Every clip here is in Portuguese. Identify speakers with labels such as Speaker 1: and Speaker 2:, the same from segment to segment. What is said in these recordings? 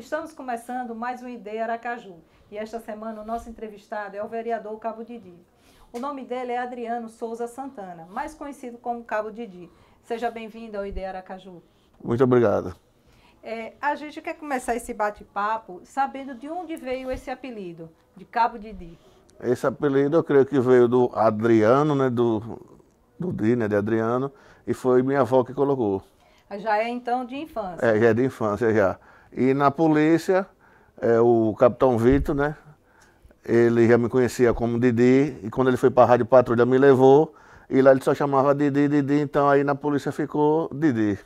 Speaker 1: Estamos começando mais um Ideia Aracaju e esta semana o nosso entrevistado é o vereador Cabo Didi. O nome dele é Adriano Souza Santana, mais conhecido como Cabo Didi. Seja bem-vindo ao Ideia Aracaju.
Speaker 2: Muito obrigado.
Speaker 1: A gente quer começar esse bate-papo sabendo de onde veio esse apelido, de Cabo Didi.
Speaker 2: Esse apelido eu creio que veio do Adriano, né, do Di, né, de Adriano, e foi minha avó que colocou.
Speaker 1: Já é então de infância?
Speaker 2: Já é de infância já. E na polícia, o capitão Vitor, né, ele já me conhecia como Didi, e quando ele foi para a Rádio Patrulha me levou, e lá ele só chamava Didi, Didi, então aí na polícia ficou Didi.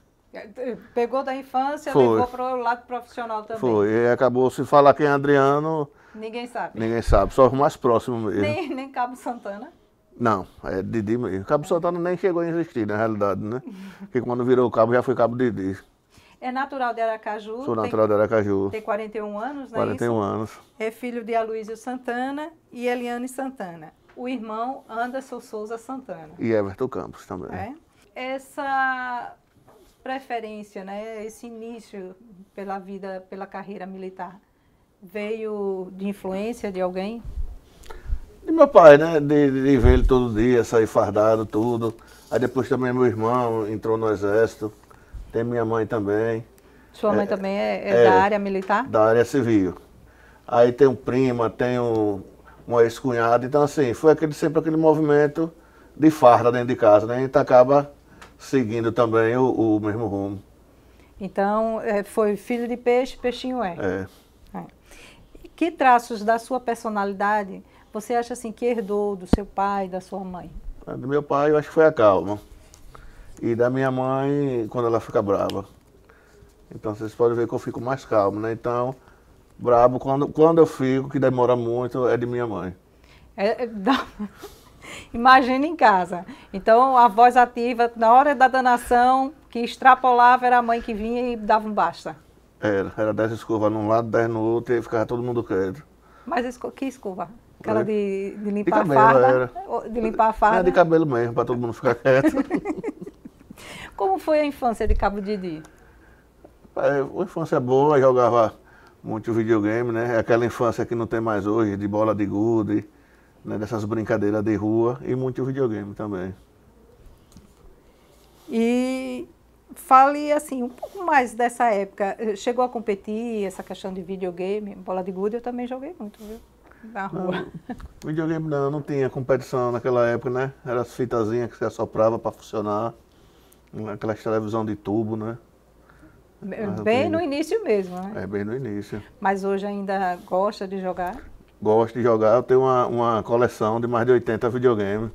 Speaker 1: Pegou da infância,
Speaker 2: Foi.
Speaker 1: levou para o lado profissional também?
Speaker 2: Foi, e acabou, se falar quem é Adriano...
Speaker 1: Ninguém sabe?
Speaker 2: Ninguém sabe, só os mais próximos mesmo.
Speaker 1: Nem Cabo Santana?
Speaker 2: Não, é Didi mesmo. Cabo Santana nem chegou a existir, na realidade, né? Porque quando virou cabo já foi Cabo Didi.
Speaker 1: É natural de Aracaju?
Speaker 2: Sou natural de Aracaju.
Speaker 1: Tem 41 anos, não é
Speaker 2: 41
Speaker 1: isso?
Speaker 2: anos.
Speaker 1: É filho de Aloysio Santana e Eliane Santana. O irmão Anderson Souza Santana.
Speaker 2: E Everton Campos também.
Speaker 1: Essa preferência, né, esse início pela vida, pela carreira militar, veio de influência de alguém?
Speaker 2: De meu pai, né? De ver ele todo dia, sair fardado, tudo. Aí depois também meu irmão entrou no exército. Tem minha mãe também.
Speaker 1: Sua mãe também é da área militar?
Speaker 2: Da área civil. Aí tem um prima, tem uma ex-cunhada. Então assim, foi sempre aquele movimento de farda dentro de casa, né? A gente acaba seguindo também o mesmo rumo.
Speaker 1: Então, foi filho de peixe, peixinho é.
Speaker 2: É.
Speaker 1: Que traços da sua personalidade você acha assim que herdou do seu pai, da sua mãe?
Speaker 2: Do meu pai eu acho que foi a calma. E da minha mãe, quando ela fica brava. Então vocês podem ver que eu fico mais calmo, né? Então, brabo, quando eu fico, que demora muito, é de minha mãe.
Speaker 1: Imagina em casa. Então, a voz ativa, na hora da danação, que extrapolava, era a mãe que vinha e dava um basta.
Speaker 2: Era 10 escovas num lado, 10 no outro, e ficava todo mundo quieto.
Speaker 1: Mas que escova? Aquela de limpar
Speaker 2: de cabelo,
Speaker 1: a farda?
Speaker 2: Era.
Speaker 1: De limpar a farda?
Speaker 2: De cabelo mesmo, para todo mundo ficar quieto.
Speaker 1: Como foi a infância de Cabo Didi?
Speaker 2: Uma infância boa, jogava muito videogame, né? Aquela infância que não tem mais hoje, de bola de gude, né? Dessas brincadeiras de rua, e muito videogame também.
Speaker 1: E fale assim, um pouco mais dessa época. Chegou a competir, essa questão de videogame, bola de gude eu também joguei muito, viu? Na rua.
Speaker 2: Não, videogame não tinha competição naquela época, né? Era as fitazinhas que você assoprava para funcionar, aquelas televisão de tubo, né?
Speaker 1: Bem no início mesmo, né?
Speaker 2: Bem no início.
Speaker 1: Mas hoje ainda gosta de jogar?
Speaker 2: Gosto de jogar, eu tenho uma coleção de mais de 80 videogames.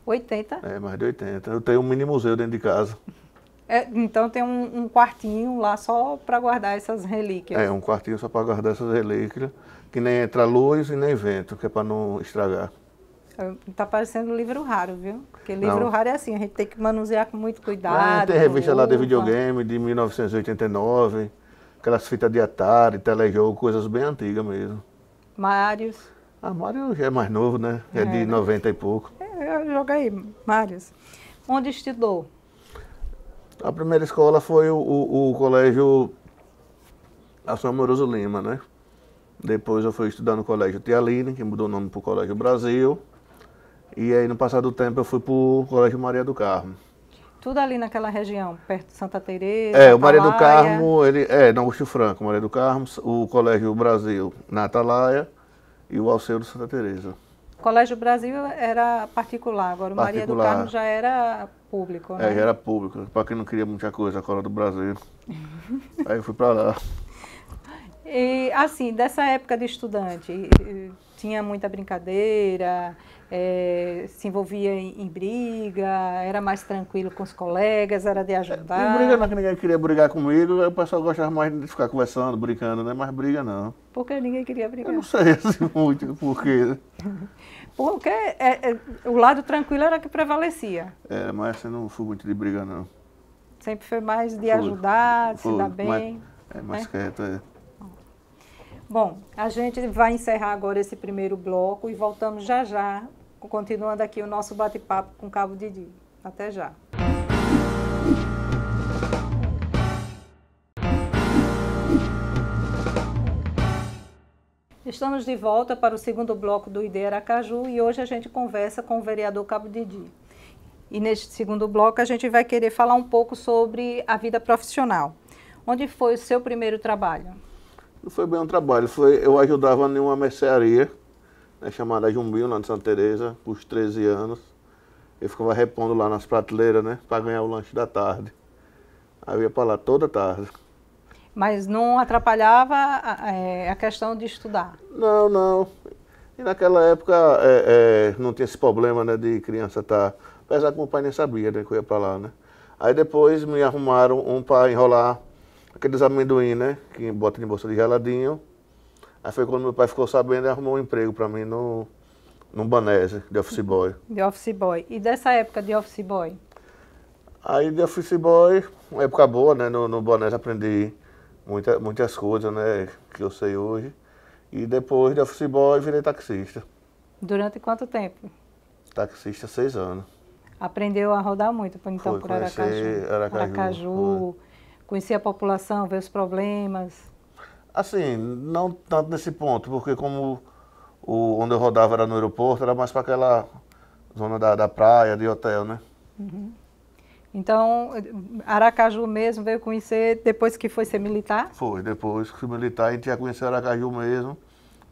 Speaker 1: 80?
Speaker 2: Mais de 80. Eu tenho um mini museu dentro de casa.
Speaker 1: Então tem um quartinho lá só para guardar essas relíquias?
Speaker 2: Um quartinho só para guardar essas relíquias, que nem entra luz e nem vento, que é para não estragar.
Speaker 1: Tá parecendo um livro raro, viu? Porque livro raro é assim, a gente tem que manusear com muito cuidado.
Speaker 2: Tem revista lá de videogame de 1989, aquelas fitas de Atari, telejogo, coisas bem antigas mesmo.
Speaker 1: Marios?
Speaker 2: Mario já é mais novo, né? É de 90 e pouco.
Speaker 1: Eu joguei Marios. Onde estudou?
Speaker 2: A primeira escola foi o colégio Ação Amoroso Lima, né? Depois eu fui estudar no colégio Tia Aline, que mudou o nome para o Colégio Brasil. E aí, no passar do tempo, eu fui para o Colégio Maria do Carmo.
Speaker 1: Tudo ali naquela região, perto de Santa Teresa,
Speaker 2: o Maria do Carmo, na Augusto Franco, Maria do Carmo, o Colégio Brasil na Atalaia e o Alceu de Santa Teresa.
Speaker 1: O Colégio Brasil era particular, agora o Maria do Carmo já era público, né?
Speaker 2: Já era público, para quem não queria muita coisa, a Cola do Brasil. Aí eu fui para lá.
Speaker 1: E assim, dessa época de estudante, tinha muita brincadeira, se envolvia em briga, era mais tranquilo com os colegas, era de ajudar?
Speaker 2: Briga não, que ninguém queria brigar comigo, o pessoal gostava mais de ficar conversando, brincando, né? Mas briga não.
Speaker 1: Por que ninguém queria brigar?
Speaker 2: Eu não sei assim muito por quê.
Speaker 1: Porque o lado tranquilo era que prevalecia.
Speaker 2: Mas eu não fui muito de briga não.
Speaker 1: Sempre foi mais de ajudar, de se dar bem.
Speaker 2: Mais quieto,
Speaker 1: Bom, a gente vai encerrar agora esse primeiro bloco e voltamos já já, continuando aqui o nosso bate-papo com Cabo Didi. Até já. Estamos de volta para o segundo bloco do ID Aracaju e hoje a gente conversa com o vereador Cabo Didi. E neste segundo bloco a gente vai querer falar um pouco sobre a vida profissional. Onde foi o seu primeiro trabalho?
Speaker 2: Não foi bem um trabalho, eu ajudava em uma mercearia, né, chamada Jumbinho, lá de Santa Teresa, por 13 anos. Eu ficava repondo lá nas prateleiras, né, para ganhar o lanche da tarde. Aí eu ia para lá toda tarde.
Speaker 1: Mas não atrapalhava a questão de estudar?
Speaker 2: Não, não. E naquela época não tinha esse problema, né, de criança estar... Apesar que meu pai nem sabia, né, que eu ia para lá, né. Aí depois me arrumaram um para enrolar aqueles amendoim, né, que bota em bolsa de geladinho. Aí foi quando meu pai ficou sabendo e arrumou um emprego para mim no Banese, de office boy.
Speaker 1: De office boy. E dessa época de office boy?
Speaker 2: Aí de office boy, uma época boa, né, no Banese aprendi muitas coisas, né, que eu sei hoje. E depois de office boy virei taxista.
Speaker 1: Durante quanto tempo?
Speaker 2: Taxista 6 anos.
Speaker 1: Aprendeu a rodar muito, então, por Aracaju.
Speaker 2: Aracaju.
Speaker 1: Conhecer a população, ver os problemas.
Speaker 2: Assim, não tanto nesse ponto, porque como onde eu rodava era no aeroporto, era mais para aquela zona da praia, de hotel, né?
Speaker 1: Uhum. Então, Aracaju mesmo veio conhecer depois que foi ser militar?
Speaker 2: Foi, depois que fui militar, a gente ia conhecer Aracaju mesmo,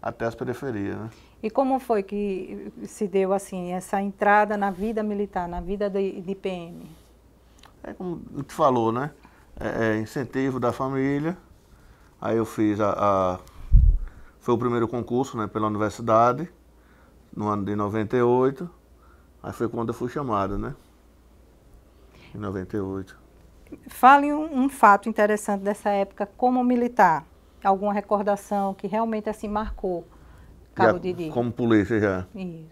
Speaker 2: até as periferias, né?
Speaker 1: E como foi que se deu, assim, essa entrada na vida militar, na vida de PM?
Speaker 2: É como a gente falou, né? Incentivo da família. Aí eu fiz foi o primeiro concurso, né, pela universidade, no ano de 98. Aí foi quando eu fui chamado, né? Em 98.
Speaker 1: Fale um fato interessante dessa época como militar. Alguma recordação que realmente assim marcou Cabo Didi?
Speaker 2: Como polícia já.
Speaker 1: Isso.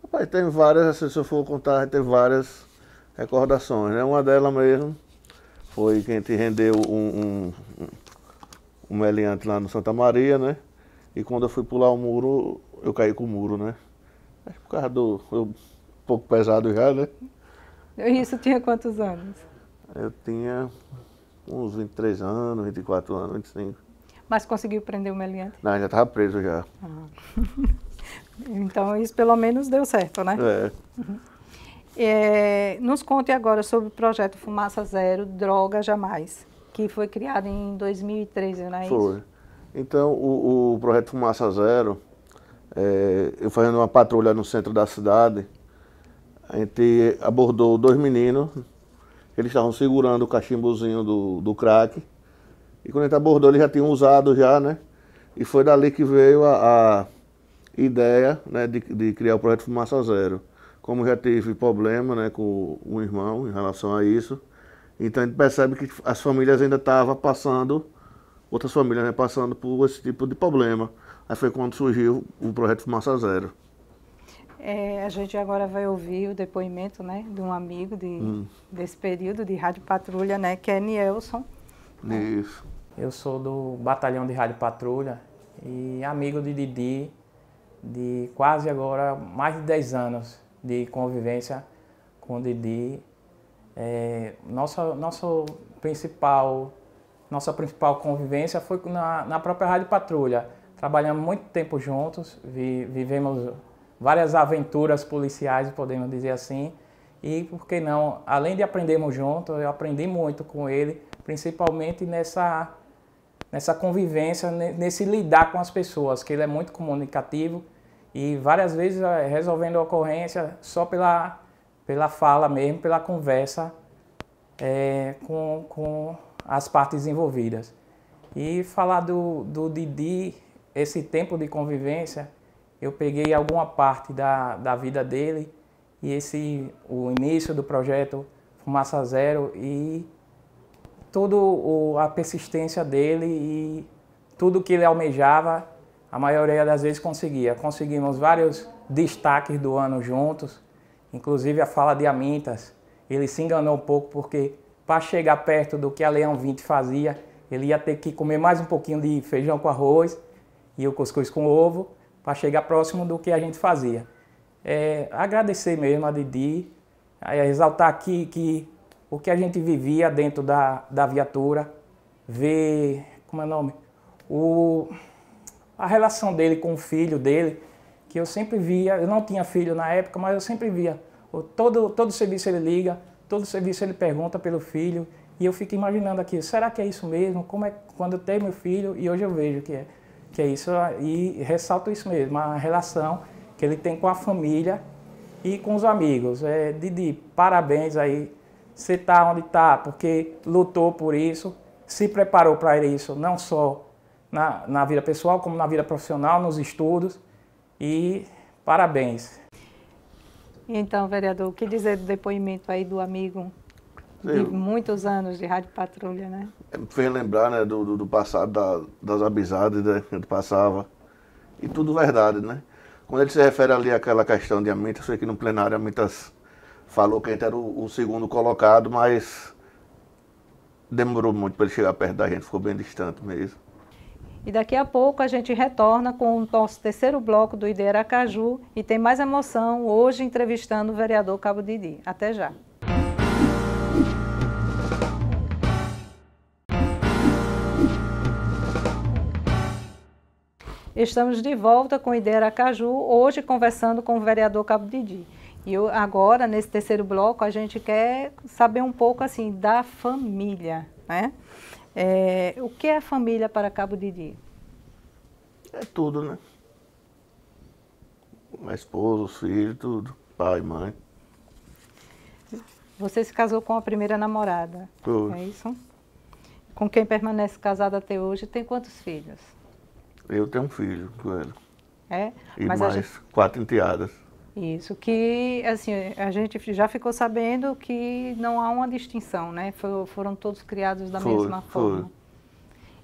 Speaker 2: Rapaz, tem várias, se eu for contar, tem várias recordações, né? Uma delas mesmo foi que a gente rendeu um meliante lá no Santa Maria, né? E quando eu fui pular o muro, eu caí com o muro, né? Por causa um pouco pesado já, né?
Speaker 1: Isso tinha quantos anos?
Speaker 2: Eu tinha uns 23 anos, 24 anos, 25.
Speaker 1: Mas conseguiu prender o meliante?
Speaker 2: Não, já estava preso já.
Speaker 1: Então isso pelo menos deu certo, né?
Speaker 2: Uhum.
Speaker 1: Nos conte agora sobre o projeto Fumaça Zero, Droga Jamais, que foi criado em 2013, não é isso?
Speaker 2: Foi. Então, o projeto Fumaça Zero, eu fazendo uma patrulha no centro da cidade, a gente abordou 2 meninos, eles estavam segurando o cachimbozinho do crack, e quando a gente abordou, eles já tinham usado já, né? E foi dali que veio a ideia, né, de criar o projeto Fumaça Zero. Como já tive problema, né, com o irmão em relação a isso, então a gente percebe que as famílias ainda estavam passando, outras famílias, né, passando por esse tipo de problema. Aí foi quando surgiu o projeto Fumaça Zero.
Speaker 1: A gente agora vai ouvir o depoimento, né, de um amigo desse período de Rádio Patrulha, né, que é Nielson.
Speaker 2: Isso.
Speaker 3: Eu sou do Batalhão de Rádio Patrulha e amigo de Didi de quase agora mais de 10 anos de convivência com o Didi. Nossa principal convivência foi na própria Rádio Patrulha. Trabalhamos muito tempo juntos, vivemos várias aventuras policiais, podemos dizer assim. E, por que não, além de aprendermos juntos, eu aprendi muito com ele, principalmente nessa convivência, nesse lidar com as pessoas, que ele é muito comunicativo e várias vezes resolvendo a ocorrência só pela fala mesmo, pela conversa com as partes envolvidas. E falar do Didi, esse tempo de convivência, eu peguei alguma parte da vida dele e o início do projeto Fumaça Zero e toda a persistência dele e tudo que ele almejava, a maioria das vezes conseguia. Conseguimos vários destaques do ano juntos, inclusive a fala de Amintas. Ele se enganou um pouco porque para chegar perto do que a Leão 20 fazia, ele ia ter que comer mais um pouquinho de feijão com arroz e o cuscuz com ovo para chegar próximo do que a gente fazia. Agradecer mesmo a Didi, exaltar aqui que o que a gente vivia dentro da viatura, ver, como é o nome? a relação dele com o filho dele, que eu sempre via, eu não tinha filho na época, mas eu sempre via, todo serviço ele liga, todo serviço ele pergunta pelo filho, e eu fico imaginando aqui, será que é isso mesmo? Como é quando eu tenho meu filho, e hoje eu vejo que é isso, e ressalto isso mesmo, a relação que ele tem com a família e com os amigos. Didi, parabéns aí, você está onde está, porque lutou por isso, se preparou para isso, não só na vida pessoal, como na vida profissional, nos estudos, e parabéns.
Speaker 1: Então, vereador, o que dizer do depoimento aí do amigo de muitos anos de Rádio Patrulha, né?
Speaker 2: Me fez lembrar, né, do passado, das amizades, né, que a gente passava, e tudo verdade, né? Quando ele se refere ali àquela questão de Amintas, eu sei que no plenário Amintas falou que a gente era o segundo colocado, mas demorou muito para ele chegar perto da gente, ficou bem distante mesmo.
Speaker 1: E daqui a pouco a gente retorna com o nosso terceiro bloco do ID Aracaju e tem mais emoção hoje entrevistando o vereador Cabo Didi. Até já. Estamos de volta com o ID Aracaju, hoje conversando com o vereador Cabo Didi. E agora, nesse terceiro bloco, a gente quer saber um pouco assim da família, né? O que é família para Cabo Didi?
Speaker 2: É tudo, né? A esposa, os filhos, tudo. Pai, mãe.
Speaker 1: Você se casou com a primeira namorada,
Speaker 2: Foi.
Speaker 1: é isso? Com quem permanece casado até hoje, tem quantos filhos?
Speaker 2: Eu tenho um filho com ela. E
Speaker 1: Mas
Speaker 2: mais 4 enteadas.
Speaker 1: Isso, que assim, a gente já ficou sabendo que não há uma distinção, né? Foram todos criados da mesma forma.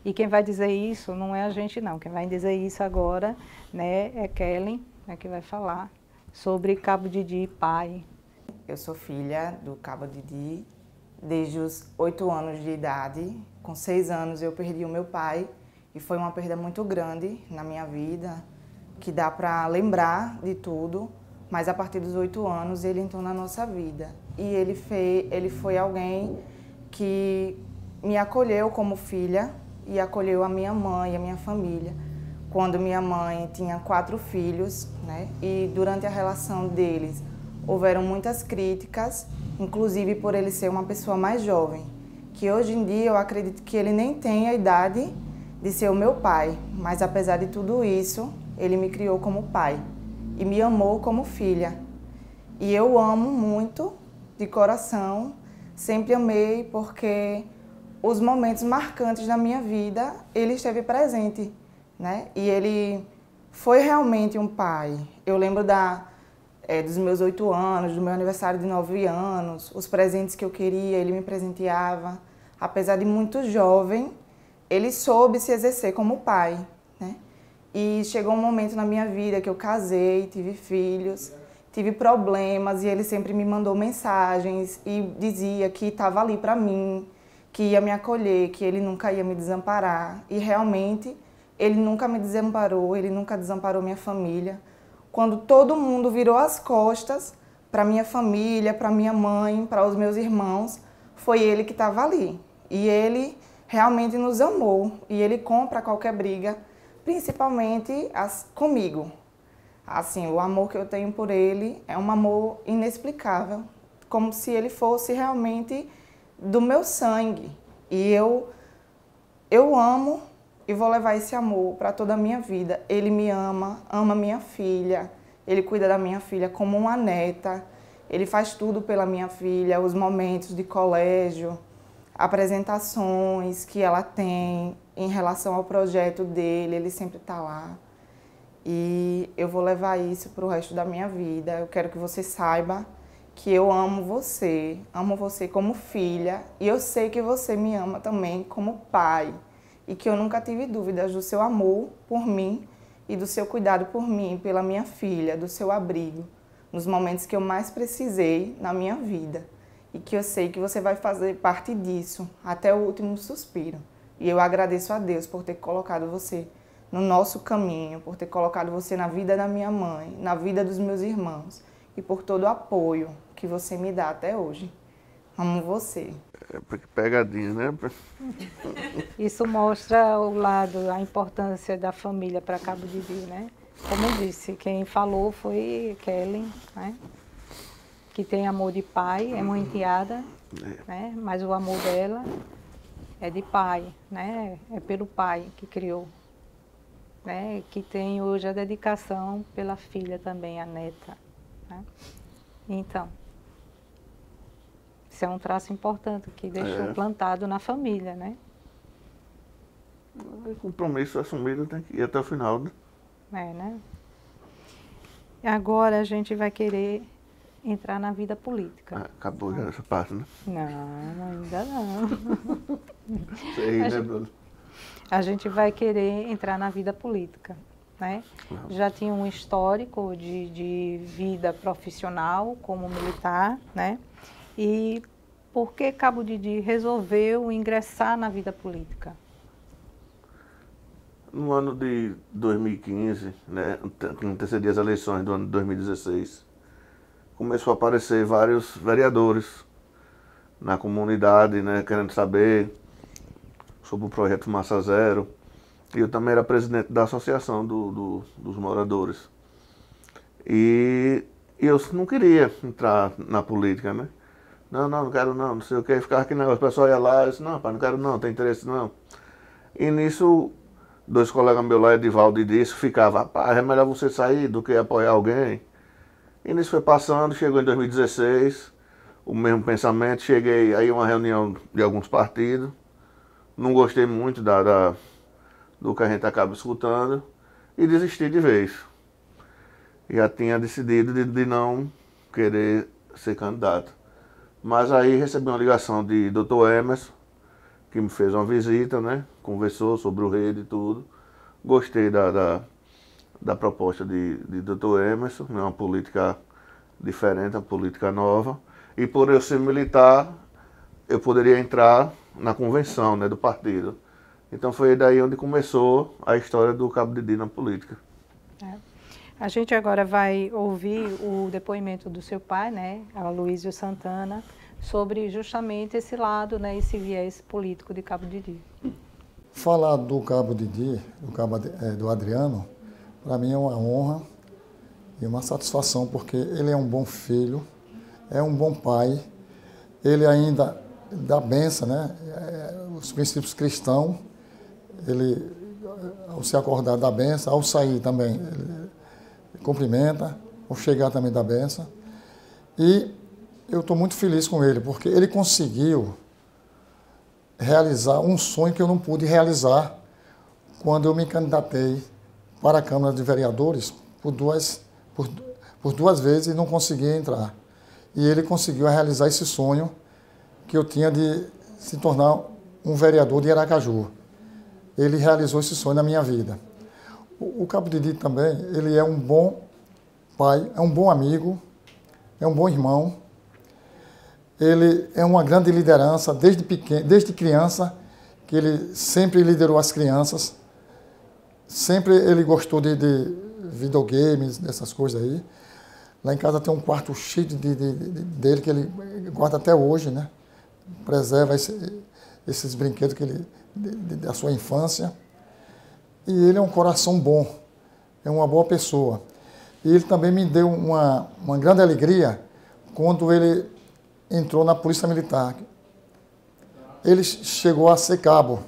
Speaker 1: E quem vai dizer isso não é a gente não, quem vai dizer isso agora, né, é Kellen, né, que vai falar sobre Cabo Didi pai.
Speaker 4: Eu sou filha do Cabo Didi desde os 8 anos de idade. Com 6 anos eu perdi o meu pai e foi uma perda muito grande na minha vida, que dá para lembrar de tudo. Mas a partir dos 8 anos ele entrou na nossa vida. E ele foi alguém que me acolheu como filha e acolheu a minha mãe e a minha família. Quando minha mãe tinha 4 filhos, né? E durante a relação deles houveram muitas críticas, inclusive por ele ser uma pessoa mais jovem. Que hoje em dia eu acredito que ele nem tem a idade de ser o meu pai. Mas apesar de tudo isso, ele me criou como pai. E me amou como filha. E eu amo muito, de coração, sempre amei, porque os momentos marcantes da minha vida, ele esteve presente, né? E ele foi realmente um pai. Eu lembro dos meus 8 anos, do meu aniversário de 9 anos, os presentes que eu queria, ele me presenteava. Apesar de muito jovem, ele soube se exercer como pai, né? E chegou um momento na minha vida que eu casei, tive filhos, tive problemas e ele sempre me mandou mensagens e dizia que estava ali para mim, que ia me acolher, que ele nunca ia me desamparar. E realmente ele nunca me desamparou, ele nunca desamparou minha família. Quando todo mundo virou as costas para minha família, para minha mãe, para os meus irmãos, foi ele que estava ali. E ele realmente nos amou e ele compra qualquer briga, principalmente comigo. Assim, o amor que eu tenho por ele é um amor inexplicável, como se ele fosse realmente do meu sangue. E eu amo e vou levar esse amor para toda a minha vida. Ele me ama, ama minha filha, ele cuida da minha filha como uma neta, ele faz tudo pela minha filha, os momentos de colégio, apresentações que ela tem em relação ao projeto dele, ele sempre está lá. E eu vou levar isso para o resto da minha vida. Eu quero que você saiba que eu amo você como filha, e eu sei que você me ama também como pai, e que eu nunca tive dúvidas do seu amor por mim e do seu cuidado por mim, pela minha filha, do seu abrigo, nos momentos que eu mais precisei na minha vida. E que eu sei que você vai fazer parte disso até o último suspiro. E eu agradeço a Deus por ter colocado você no nosso caminho, por ter colocado você na vida da minha mãe, na vida dos meus irmãos e por todo o apoio que você me dá até hoje. Amo você.
Speaker 2: É porque pegadinha, né?
Speaker 1: Isso mostra o lado, a importância da família para Cabo de Di, né? Como eu disse, quem falou foi Kellen, né? Que tem amor de pai, é uma enteada, né? Mas o amor dela é de pai, né? É pelo pai que criou, né? Que tem hoje a dedicação pela filha também, a neta, né? Então, isso é um traço importante que deixou plantado na família, né?
Speaker 2: O compromisso assumido tem que ir até o final, né?
Speaker 1: Né? Agora a gente vai querer entrar na vida política.
Speaker 2: Acabou já essa parte, né?
Speaker 1: Não, ainda não.
Speaker 2: Sei, né, Bruno?
Speaker 1: A gente vai querer entrar na vida política, né? Já tinha um histórico de vida profissional como militar, né? E por que Cabo de Di resolveu ingressar na vida política?
Speaker 2: No ano de 2015, né, que antecedia as eleições do ano de 2016, começou a aparecer vários vereadores na comunidade, né, querendo saber sobre o projeto Massa Zero. E eu também era presidente da associação dos moradores. E eu não queria entrar na política, né? Não quero não sei o que, ficar aqui não. O pessoal ia lá, eu disse, não, pai, não quero não, tem interesse não. E nisso, dois colegas meus lá, Edivaldo e Dício, ficava, rapaz, é melhor você sair do que apoiar alguém. E nisso foi passando, chegou em 2016, o mesmo pensamento, cheguei aí a uma reunião de alguns partidos, não gostei muito do que a gente acaba escutando e desisti de vez. Já tinha decidido de não querer ser candidato. Mas aí recebi uma ligação de Dr. Emerson, que me fez uma visita, né? Conversou sobre o rede e tudo. Gostei da proposta de Dr. Emerson, né? Uma política diferente, uma política nova. E por eu ser militar, eu poderia entrar na convenção, né, do partido. Então foi daí onde começou a história do Cabo de Di na política.
Speaker 1: A gente agora vai ouvir o depoimento do seu pai, né, Aloísio Santana, sobre justamente esse lado, né, esse viés político de Cabo de Di.
Speaker 5: Falar do Cabo de Di, do Adriano, para mim é uma honra e uma satisfação, porque ele é um bom filho, é um bom pai, ele ainda dá benção, né, os princípios cristãos, ele, ao se acordar, dá benção, ao sair também, ele cumprimenta, ao chegar também dá benção. E eu estou muito feliz com ele, porque ele conseguiu realizar um sonho que eu não pude realizar quando eu me candidatei para a Câmara de Vereadores por duas vezes e não consegui entrar. E ele conseguiu realizar esse sonho que eu tinha de se tornar um vereador de Aracaju. Ele realizou esse sonho na minha vida. O Cabo de Di também, ele é um bom pai, é um bom amigo, é um bom irmão. Ele é uma grande liderança desde criança, que ele sempre liderou as crianças. Sempre ele gostou de videogames, dessas coisas aí. Lá em casa tem um quarto cheio dele, que ele guarda até hoje, né? Preserva esses brinquedos da sua infância. E ele é um coração bom, é uma boa pessoa. E ele também me deu uma grande alegria quando ele entrou na Polícia Militar. Ele chegou a ser cabo.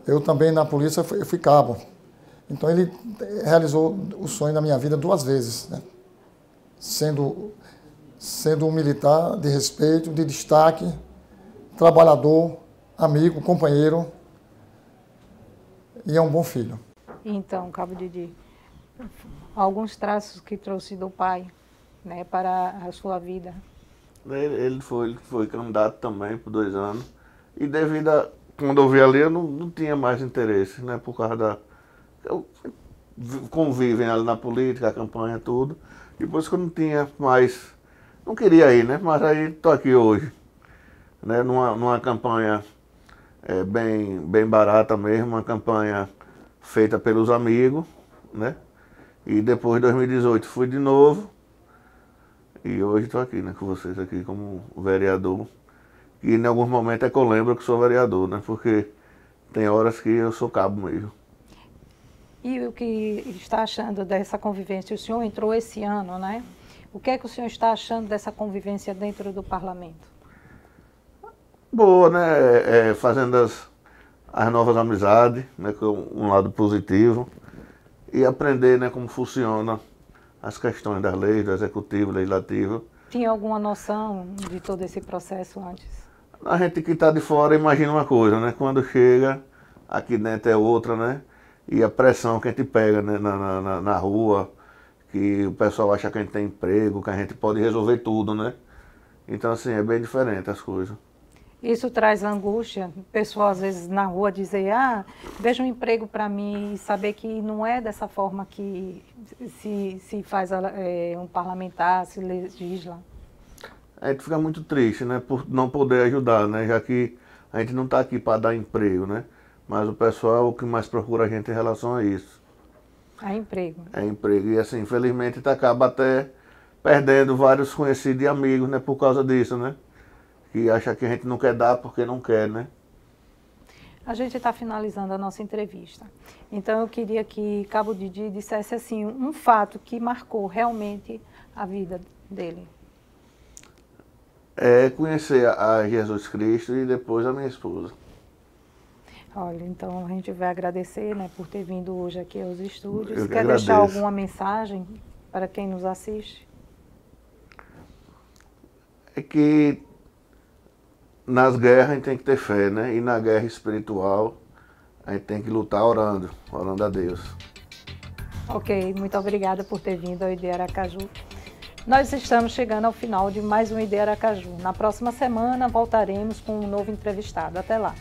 Speaker 5: Eu também na polícia eu fui cabo. Então ele realizou o sonho da minha vida duas vezes, né? Sendo um militar de respeito, de destaque, trabalhador, amigo, companheiro, e é um bom filho.
Speaker 1: Então, Cabo de Di, alguns traços que trouxe do pai, né, para a sua vida.
Speaker 2: Ele foi candidato também por 2 anos. E devido a... Quando eu vi ali, eu não tinha mais interesse, né? Por causa da... Convivem ali na política, a campanha, tudo. E depois que eu não tinha mais... Não queria ir, né? Mas aí estou aqui hoje. Né? Numa campanha bem barata mesmo, uma campanha feita pelos amigos, né? E depois de 2018 fui de novo. E hoje estou aqui, né, com vocês aqui como vereador. E em alguns momentos é que eu lembro que sou vereador, né? Porque tem horas que eu sou cabo mesmo.
Speaker 1: E o que está achando dessa convivência? O senhor entrou esse ano, né? O que é que o senhor está achando dessa convivência dentro do parlamento?
Speaker 2: Boa, né? Fazendo as novas amizades, né? Com um lado positivo. E aprender, né, como funciona as questões das leis, do executivo, legislativo.
Speaker 1: Tinha alguma noção de todo esse processo antes?
Speaker 2: A gente que está de fora imagina uma coisa, né? Quando chega, aqui dentro é outra, né? E a pressão que a gente pega, né, na rua, que o pessoal acha que a gente tem emprego, que a gente pode resolver tudo, né? Então, assim, é bem diferente as coisas.
Speaker 1: Isso traz angústia? O pessoal, às vezes, na rua dizer, veja um emprego para mim, e saber que não é dessa forma que se faz um parlamentar, se legisla.
Speaker 2: A gente fica muito triste, né, por não poder ajudar, né, já que a gente não está aqui para dar emprego, né, mas o pessoal é o que mais procura a gente em relação a isso.
Speaker 1: É emprego.
Speaker 2: É emprego. E assim, infelizmente, a gente acaba até perdendo vários conhecidos e amigos, né, por causa disso, né, que acha que a gente não quer dar porque não quer, né.
Speaker 1: A gente está finalizando a nossa entrevista. Então, eu queria que Cabo Didi dissesse assim, um fato que marcou realmente a vida dele.
Speaker 2: É conhecer a Jesus Cristo e depois a minha esposa.
Speaker 1: Olha, então a gente vai agradecer, né, por ter vindo hoje aqui aos estúdios.
Speaker 2: Eu que
Speaker 1: Quer deixar
Speaker 2: agradeço.
Speaker 1: alguma mensagem para quem nos assiste?
Speaker 2: É que nas guerras a gente tem que ter fé, né? E na guerra espiritual a gente tem que lutar orando a Deus.
Speaker 1: Ok, muito obrigada por ter vindo ao ID Aracaju. Nós estamos chegando ao final de mais um ID Aracaju. Na próxima semana voltaremos com um novo entrevistado. Até lá.